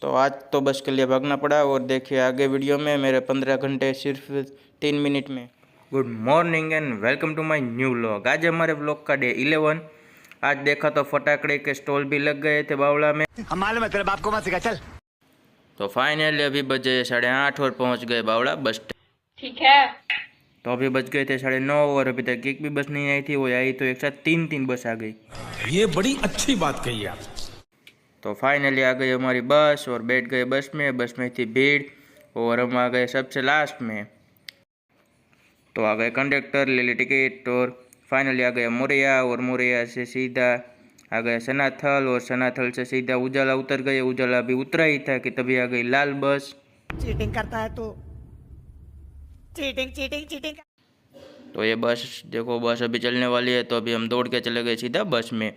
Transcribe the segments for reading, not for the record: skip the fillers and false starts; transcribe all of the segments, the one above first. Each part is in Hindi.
तो आज तो बस के लिए भागना पड़ा। और देखिए आगे वीडियो में मेरे 15 घंटे सिर्फ 3 मिनट में। Good morning and welcome to my new vlog. आज हमारे व्लॉग का डे 11। आज देखा तो फटाकड़े के स्टॉल भी लग गए थे बावड़ा में। हम मालूम है तेरे बाप को मत सिखा चल। तो फाइनली अभी बजे 8:30 और पहुंच गए बावड़ा बस स्टैंड। ठीक है। तो अभी बज गए थे 9:30 और अभी तक एक भी बस नहीं आई थी। वो आई तो एक साथ तीन बस आ गई। ये बड़ी अच्छी बात कही आप। तो फाइनली आ गई हमारी बस और बैठ गए बस में। बस में थी भीड़ और हम आ गए सबसे लास्ट में। तो आ गए कंडक्टर, ले ली टिकट और फाइनली आ गया मोरिया। और मोरिया से सीधा आ गया सनाथल और सनाथल से सीधा उजाला उतर गए। उजाला भी उतरा ही था कि तभी आ गई लाल बस। चीटिंग करता है तू, चीटिंग चीटिंग चीटिंग। तो ये बस देखो, बस अभी चलने वाली है। तो अभी हम दौड़ के चले गए सीधा बस में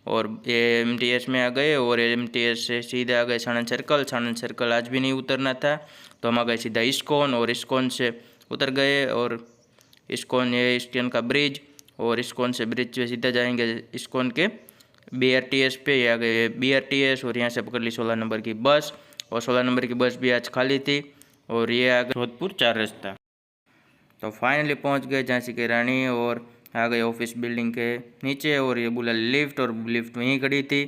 और ये एमटीएस में आ गए। और एमटीएस से सीधा आ गए साणंद सर्कल। साणंद सर्कल आज भी नहीं उतरना था तो हम आ गए सीधा इस्कॉन। और इस्कॉन से उतर गए और इस्कॉन, ये इस्कॉन का ब्रिज, और इस्कॉन से ब्रिज पे सीधा जाएंगे इस्कॉन के बीआरटीएस पे। ये आ गए बीआरटीएस और यहाँ से पकड़ ली 16 नंबर की बस। और 16 नंबर की बस भी आज खाली थी। और ये आ गए जोधपुर 4 रास्ता। तो फाइनली पहुँच गए झांसी की रानी और आ गए ऑफिस बिल्डिंग के नीचे। और ये बोला लिफ्ट, और लिफ्ट वहीं खड़ी थी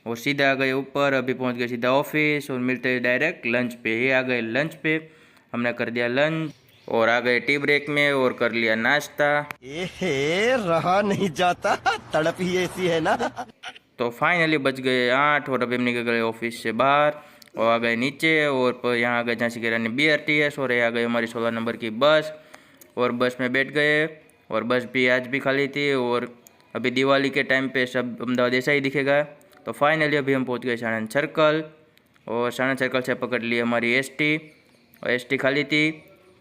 और सीधा आ गए ऊपर। अभी पहुंच गए सीधा ऑफिस और मिलते हैं डायरेक्ट लंच पे। ये आ गए लंच पे, हमने कर दिया लंच और आ गए टी ब्रेक में और कर लिया नाश्ता। रहा नहीं जाता, तड़प ही ऐसी है ना। तो फाइनली बज गए 8 और अभी हम निकल गए ऑफिस से बाहर और आ गए नीचे। और यहाँ आ गए झांसी की रानी बीआरटीएस और ये आ गई हमारी 16 नंबर की बस। और बस में बैठ गए और बस भी आज भी खाली थी। और अभी दिवाली के टाइम पे सब अहमदाबाद ऐसा ही दिखेगा। तो फाइनली अभी हम पहुंच गए साणंद सर्कल और साणंद सर्कल से पकड़ ली हमारी एसटी। और एसटी खाली थी,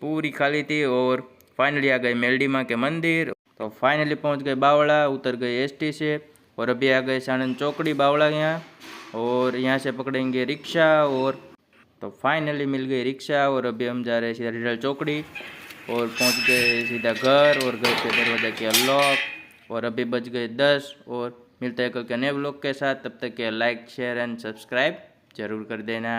पूरी खाली थी। और फाइनली आ गए मेलडी माँ के मंदिर। तो फाइनली पहुंच गए बावड़ा, उतर गए एसटी से और अभी आ गए साणंद चौकड़ी बावड़ा यहाँ। और यहाँ से पकड़ेंगे रिक्शा। और तो फाइनली मिल गई रिक्शा और अभी हम जा रहे हैं सीधा रिडल चौकड़ी और पहुंच गए सीधा घर। और घर के दरवाजा किया लॉक और अभी बज गए 10। और मिलते हैं कल के नए व्लॉग के साथ। तब तक के लाइक शेयर एंड सब्सक्राइब जरूर कर देना।